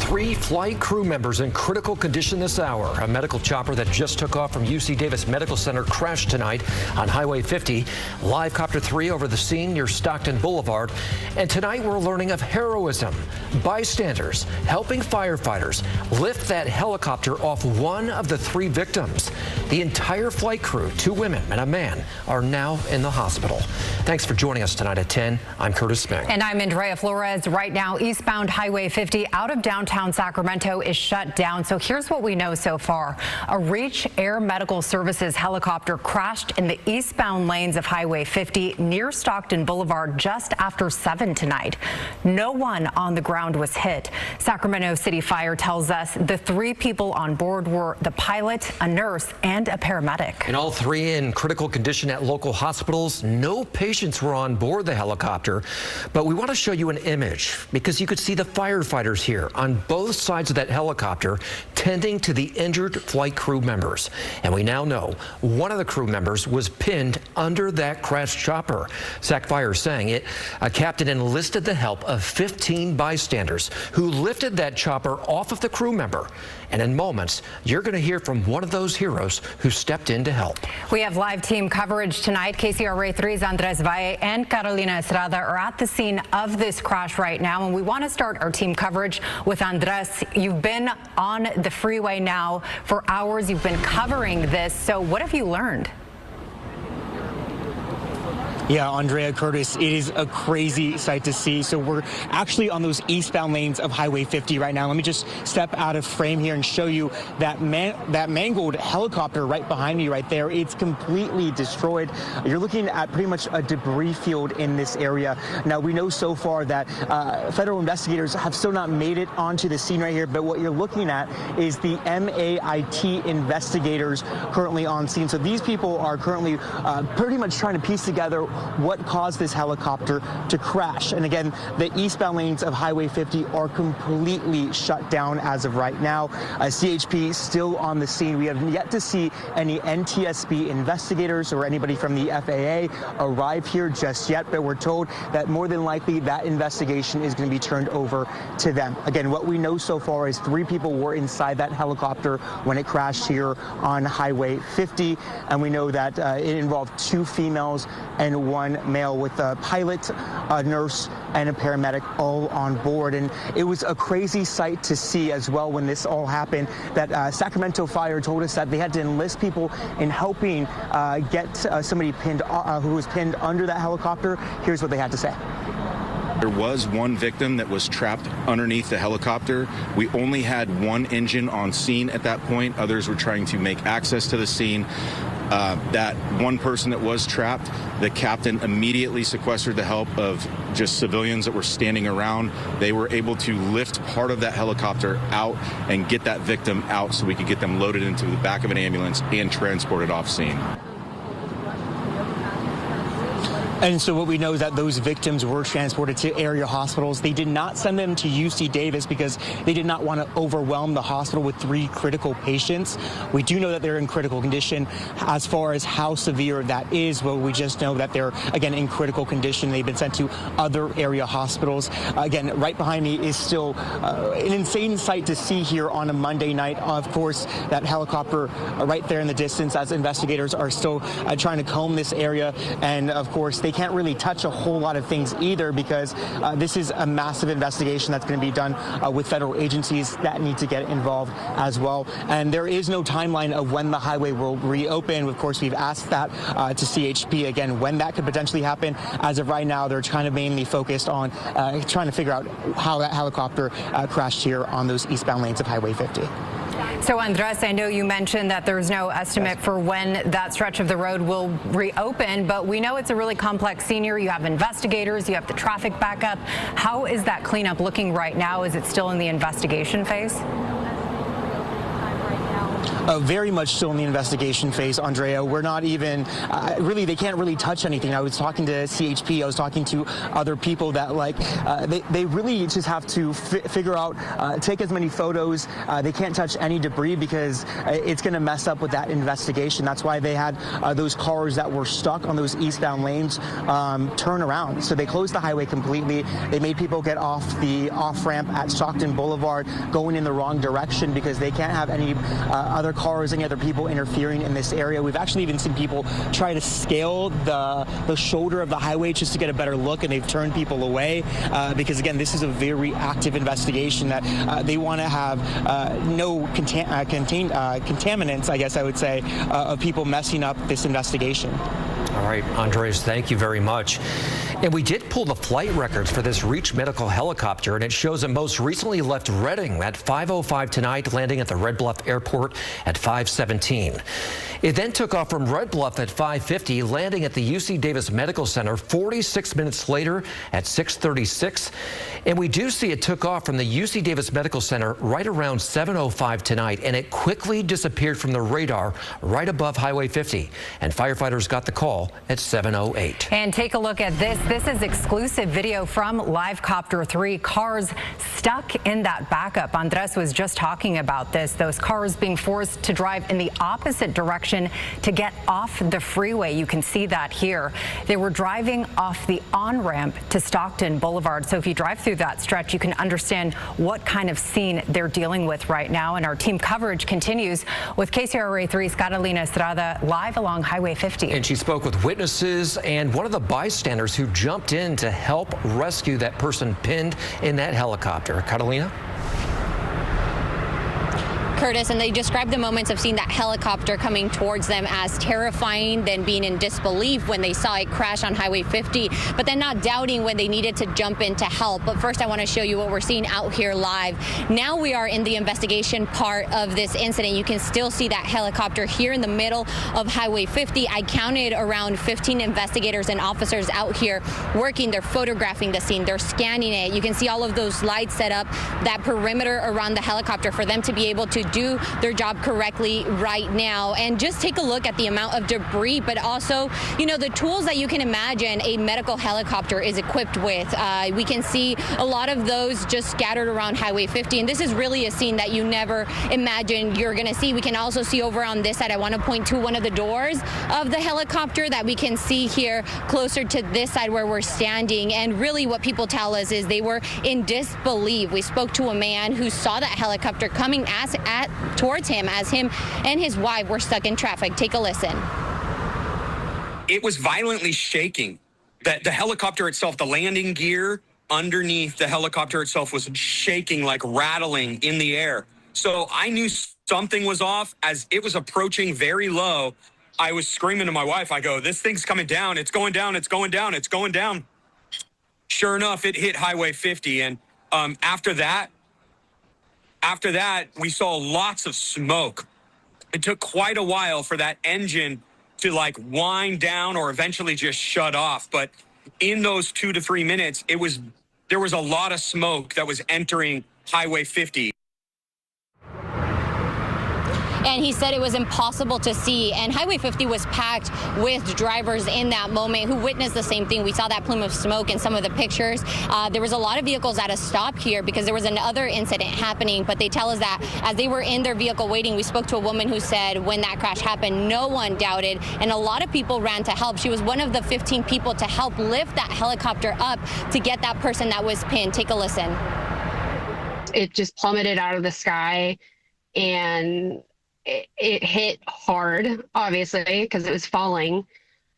3 flight crew members in critical condition this hour. A medical chopper that just took off from UC Davis Medical Center crashed tonight on Highway 50. Live Copter 3 over the scene near Stockton Boulevard. And tonight we're learning of heroism. Bystanders helping firefighters lift that helicopter off one of the 3 victims. The entire flight crew, 2 women and a man, are now in the hospital. Thanks for joining us tonight at 10. I'm Curtis Smith. And I'm Andrea Flores. Right now, eastbound Highway 50 out of downtown Sacramento is shut down. So here's what we know so far. A Reach Air Medical Services helicopter crashed in the eastbound lanes of Highway 50 near Stockton Boulevard just after 7 tonight. No one on the ground was hit. Sacramento City Fire tells us the 3 people on board were the pilot, a nurse, and a paramedic. And all 3 in critical condition at local hospitals. No patients were on board the helicopter, but we want to show you an image because you could see the firefighters here on both sides of that helicopter tending to the injured flight crew members. And we now know one of the crew members was pinned under that crashed chopper. Sac Fire saying a captain enlisted the help of 15 bystanders who lifted that chopper off of the crew member. And in moments, you're going to hear from one of those heroes who stepped in to help. We have live team coverage tonight. KCRA 3's Andres Valle and Carolina Estrada are at the scene of this crash right now. And we want to start our team coverage with Andres. You've been on the freeway now for hours. You've been covering this. So what have you learned? Yeah, Andrea, Curtis, it is a crazy sight to see. So we're actually on those eastbound lanes of Highway 50 right now. Let me just step out of frame here and show you that mangled helicopter right behind me right there. It's completely destroyed. You're looking at pretty much a debris field in this area. Now, we know so far that federal investigators have still not made it onto the scene right here, but what you're looking at is the MAIT investigators currently on scene. So these people are currently pretty much trying to piece together what caused this helicopter to crash. And again, the eastbound lanes of Highway 50 are completely shut down as of right now. CHP still on the scene. We have yet to see any NTSB investigators or anybody from the FAA arrive here just yet, but we're told that more than likely that investigation is going to be turned over to them. Again, what we know so far is 3 people were inside that helicopter when it crashed here on Highway 50, and we know that it involved 2 females and 1 male with a pilot, a nurse, and a paramedic all on board. And it was a crazy sight to see as well when this all happened, that Sacramento Fire told us that they had to enlist people in helping get somebody pinned who was pinned under that helicopter. Here's what they had to say. There was 1 victim that was trapped underneath the helicopter. We only had 1 engine on scene at that point. Others were trying to make access to the scene. That 1 person that was trapped, the captain immediately sequestered the help of just civilians that were standing around. They were able to lift part of that helicopter out and get that victim out so we could get them loaded into the back of an ambulance and transported off scene. And so what we know is that those victims were transported to area hospitals. They did not send them to UC Davis because they did not want to overwhelm the hospital with 3 critical patients. We do know that they're in critical condition. As far as how severe that is, well, we just know that they're, again, in critical condition. They've been sent to other area hospitals. Again, right behind me is still an insane sight to see here on a Monday night. Of course, that helicopter right there in the distance as investigators are still trying to comb this area. And, of course, they can't really touch a whole lot of things either because this is a massive investigation that's going to be done with federal agencies that need to get involved as well. And there is no timeline of when the highway will reopen. Of course, we've asked that to CHP again, when that could potentially happen. As of right now, they're kind of mainly focused on trying to figure out how that helicopter crashed here on those eastbound lanes of Highway 50. So, Andres, I know you mentioned that there's no estimate for when that stretch of the road will reopen, but we know it's a really complex scene here. You have investigators, you have the traffic backup. How is that cleanup looking right now? Is it still in the investigation phase? Very much still in the investigation phase, Andrea. We're not even, really, they can't really touch anything. I was talking to CHP, I was talking to other people that they really just have to figure out, take as many photos. They can't touch any debris because it's going to mess up with that investigation. That's why they had those cars that were stuck on those eastbound lanes turn around. So they closed the highway completely. They made people get off the off-ramp at Stockton Boulevard going in the wrong direction because they can't have any other cars, any other people interfering in this area. We've actually even seen people try to scale the shoulder of the highway just to get a better look, and they've turned people away because, again, this is a very active investigation that they want to have no contaminants, I guess I would say, of people messing up this investigation. All right, Andres, thank you very much. And we did pull the flight records for this Reach Medical helicopter, and it shows it most recently left Redding at 5:05 tonight, landing at the Red Bluff Airport at 5:17. It then took off from Red Bluff at 5:50, landing at the UC Davis Medical Center 46 minutes later at 6:36. And we do see it took off from the UC Davis Medical Center right around 7:05 tonight, and it quickly disappeared from the radar right above Highway 50. And firefighters got the call at 7:08. And take a look at this. This is exclusive video from Livecopter 3. Cars stuck in that backup. Andres was just talking about this. Those cars being forced to drive in the opposite direction to get off the freeway. You can see that here. They were driving off the on-ramp to Stockton Boulevard. So if you drive through that stretch, you can understand what kind of scene they're dealing with right now. And our team coverage continues with KCRA 3's Catalina Estrada live along Highway 50. And she spoke with witnesses and one of the bystanders who jumped in to help rescue that person pinned in that helicopter. Catalina? Curtis, and they described the moments of seeing that helicopter coming towards them as terrifying, then being in disbelief when they saw it crash on Highway 50, but then not doubting when they needed to jump in to help. But first, I want to show you what we're seeing out here live. Now we are in the investigation part of this incident. You can still see that helicopter here in the middle of Highway 50. I counted around 15 investigators and officers out here working. They're photographing the scene. They're scanning it. You can see all of those lights set up, that perimeter around the helicopter for them to be able to do their job correctly right now. And just take a look at the amount of debris, but also, you know, the tools that you can imagine a medical helicopter is equipped with. We can see a lot of those just scattered around Highway 50. And this is really a scene that you never imagine you're going to see. We can also see over on this side, I want to point to one of the doors of the helicopter that we can see here closer to this side where we're standing. And really what people tell us is they were in disbelief. We spoke to a man who saw that helicopter coming towards him as him and his wife were stuck in traffic. Take a listen. It was violently shaking. The helicopter itself, the landing gear underneath the helicopter itself was shaking, like rattling in the air. So I knew something was off. As it was approaching very low, I was screaming to my wife. I go, this thing's coming down. It's going down. It's going down. It's going down. Sure enough, it hit Highway 50. And after that, we saw lots of smoke. It took quite a while for that engine to like wind down or eventually just shut off. But in those 2 to 3 minutes, there was a lot of smoke that was entering Highway 50. And he said it was impossible to see. And Highway 50 was packed with drivers in that moment who witnessed the same thing. We saw that plume of smoke in some of the pictures. There was a lot of vehicles at a stop here because there was another incident happening. But they tell us that as they were in their vehicle waiting, we spoke to a woman who said when that crash happened, no one doubted. And a lot of people ran to help. She was one of the 15 people to help lift that helicopter up to get that person that was pinned. Take a listen. It just plummeted out of the sky, and it hit hard, obviously, because it was falling.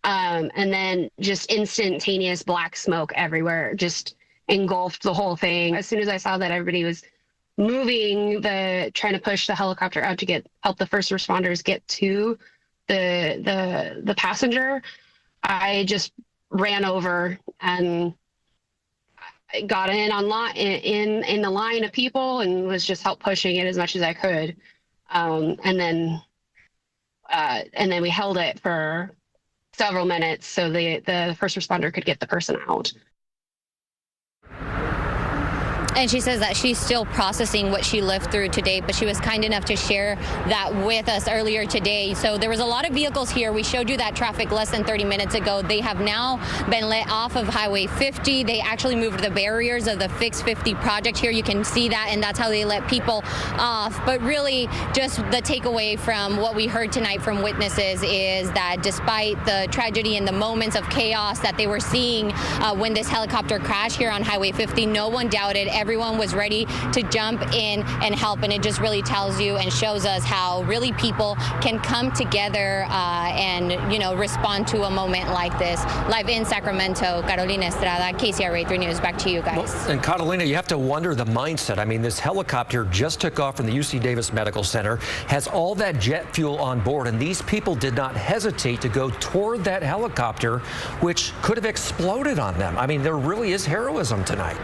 And then just instantaneous black smoke everywhere, just engulfed the whole thing. As soon as I saw that everybody was moving, trying to push the helicopter out to help the first responders get to the passenger, I just ran over and got in the line of people and was just help pushing it as much as I could. And then we held it for several minutes so the first responder could get the person out. And she says that she's still processing what she lived through today, but she was kind enough to share that with us earlier today. So there was a lot of vehicles here. We showed you that traffic less than 30 minutes ago. They have now been let off of Highway 50. They actually moved the barriers of the Fix 50 project here. You can see that, and that's how they let people off. But really, just the takeaway from what we heard tonight from witnesses is that despite the tragedy and the moments of chaos that they were seeing when this helicopter crashed here on Highway 50, no one doubted. Everyone was ready to jump in and help, and it just really tells you and shows us how really people can come together and, you know, respond to a moment like this. Live in Sacramento, Carolina Estrada, KCRA 3 News. Back to you guys. Well, and Catalina, you have to wonder the mindset. I mean, this helicopter just took off from the UC Davis Medical Center, has all that jet fuel on board, and these people did not hesitate to go toward that helicopter, which could have exploded on them. I mean, there really is heroism tonight.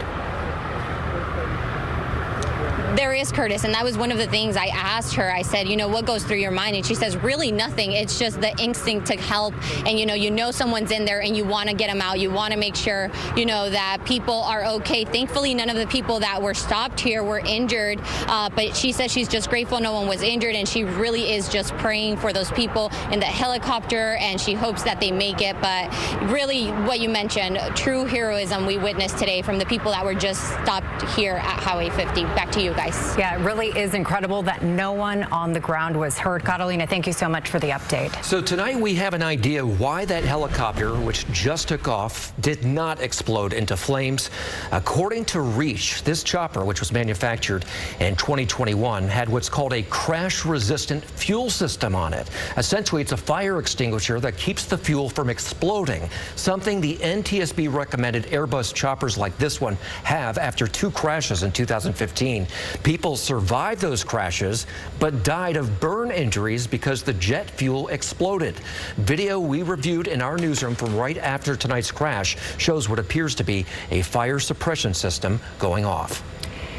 There is, Curtis, and that was one of the things I asked her. I said, you know, what goes through your mind? And she says, really nothing. It's just the instinct to help. And, you know someone's in there and you want to get them out. You want to make sure, that people are okay. Thankfully, none of the people that were stopped here were injured. But she says she's just grateful no one was injured. And she really is just praying for those people in the helicopter. And she hopes that they make it. But really, what you mentioned, true heroism we witnessed today from the people that were just stopped here at Highway 50. Back to you guys. Yeah, it really is incredible that no one on the ground was hurt. Catalina, thank you so much for the update. So tonight we have an idea why that helicopter, which just took off, did not explode into flames. According to Reach, this chopper, which was manufactured in 2021, had what's called a crash-resistant fuel system on it. Essentially, it's a fire extinguisher that keeps the fuel from exploding, something the NTSB recommended Airbus choppers like this one have after 2 crashes in 2015. People survived those crashes, but died of burn injuries because the jet fuel exploded. Video we reviewed in our newsroom from right after tonight's crash shows what appears to be a fire suppression system going off.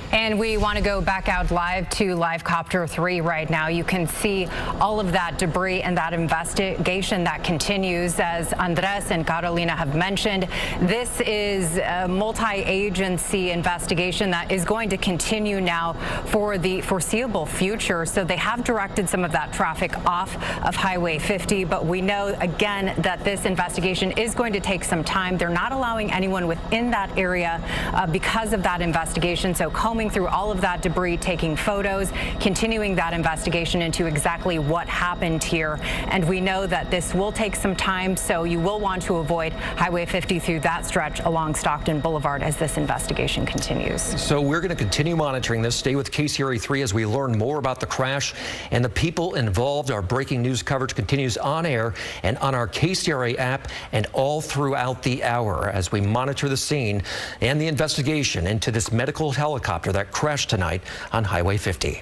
And we want to go back out live to Livecopter 3 right now. You can see all of that debris and that investigation that continues. As Andres and Carolina have mentioned, this is a multi-agency investigation that is going to continue now for the foreseeable future. So they have directed some of that traffic off of Highway 50, but we know again that this investigation is going to take some time. They're not allowing anyone within that area because of that investigation. So combing through all of that debris, taking photos, continuing that investigation into exactly what happened here. And we know that this will take some time, so you will want to avoid Highway 50 through that stretch along Stockton Boulevard as this investigation continues. So we're going to continue monitoring this. Stay with KCRA 3 as we learn more about the crash and the people involved. Our breaking news coverage continues on air and on our KCRA app and all throughout the hour as we monitor the scene and the investigation into this medical helicopter that crashed tonight on Highway 50.